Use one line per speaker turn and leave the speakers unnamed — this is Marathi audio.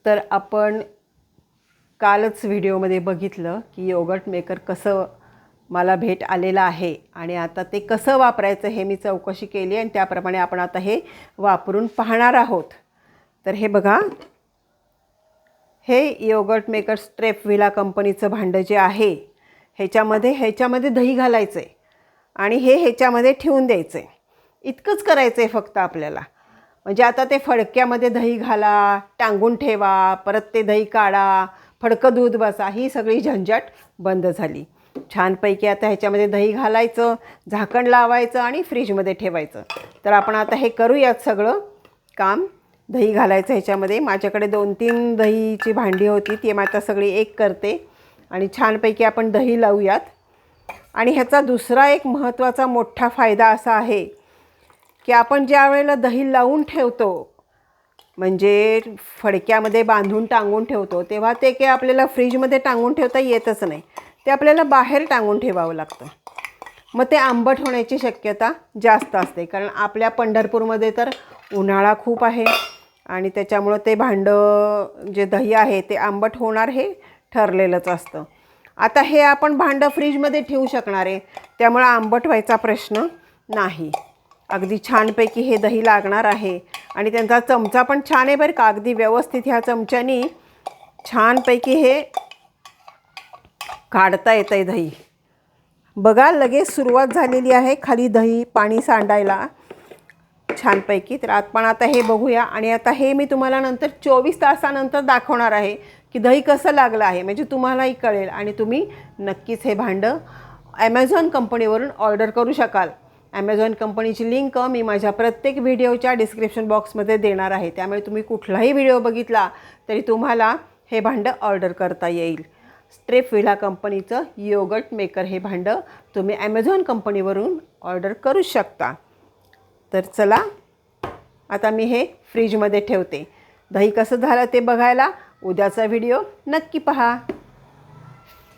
तर आपण कालच व्हिडिओमध्ये बघितलं की योगर्ट मेकर कसं मला भेट आलेलं आहे आणि आता ते कसं वापरायचं हे मी चौकशी केली आणि त्याप्रमाणे आपण आता हे वापरून पाहणार आहोत. तर हे बघा, हे योगर्ट मेकर स्ट्रेपविला कंपनीचं भांडं जे आहे ह्याच्यामध्ये दही घालायचं आहे आणि ह्याच्यामध्ये ठेवून द्यायचं आहे. इतकंच करायचं आहे फक्त आपल्याला. म्हणजे आता ते फडक्यामध्ये दही घाला, टांगून ठेवा, परत ते दही काढा, फडकं दूध बसा, ही सगळी झंझट बंद झाली. छानपैकी आता ह्याच्यामध्ये दही घालायचं, झाकण लावायचं आणि फ्रीजमध्ये ठेवायचं. तर आपण आता हे करूयात सगळं काम. दही घालायचं ह्याच्यामध्ये. माझ्याकडे 2-3 दहीची भांडी होती, ती मी आता सगळी एक करते आणि छानपैकी आपण दही लावूयात. आणि ह्याचा दुसरा एक महत्त्वाचा मोठा फायदा असा आहे की आपण ज्या वेळेला दही लावून ठेवतो, म्हणजे फडक्यामध्ये बांधून टांगून ठेवतो, तेव्हा ते काही आपल्याला फ्रीजमध्ये टांगून ठेवता येतच नाही. ते आपल्याला बाहेर टांगून ठेवावं लागतं. मग ते आंबट होण्याची शक्यता जास्त असते, कारण आपल्या पंढरपूरमध्ये तर उन्हाळा खूप आहे आणि त्याच्यामुळं ते भांडं जे दही आहे ते आंबट होणार हे ठरलेलंच असतं. आता हे आपण भांडं फ्रीजमध्ये ठेवू शकणार आहे, त्यामुळं आंबट व्हायचा प्रश्न नाही. अगदी छानपैकी हे दही लागणार आहे आणि त्यांचा चमचा पण छान आहे बरं का. अगदी व्यवस्थित ह्या चमच्यानी छानपैकी हे काढता येतं आहे दही. बघा, लगेच सुरुवात झालेली आहे खाली दही पाणी सांडायला छानपैकी. तर आपण आता हे बघूया आणि आता हे मी तुम्हाला नंतर 24 तासानंतर दाखवणार आहे की दही कसं लागलं आहे, म्हणजे तुम्हालाही कळेल आणि तुम्ही नक्कीच हे भांडं ॲमेझॉन कंपनीवरून ऑर्डर करू शकाल. ॲमेझॉन कंपनीची लिंक मी माझ्या प्रत्येक व्हिडिओच्या डिस्क्रिप्शन बॉक्समध्ये देणार आहे, त्यामुळे तुम्ही कुठलाही व्हिडिओ बघितला तरी तुम्हाला हे भांडं ऑर्डर करता येईल. स्ट्रेपविला कंपनीचं योगर्ट मेकर हे भांडं तुम्ही ॲमेझॉन कंपनीवरून ऑर्डर करू शकता. तर चला, आता मी हे फ्रीजमध्ये ठेवते. दही कसं झालं ते बघायला उद्याचा व्हिडिओ नक्की पहा.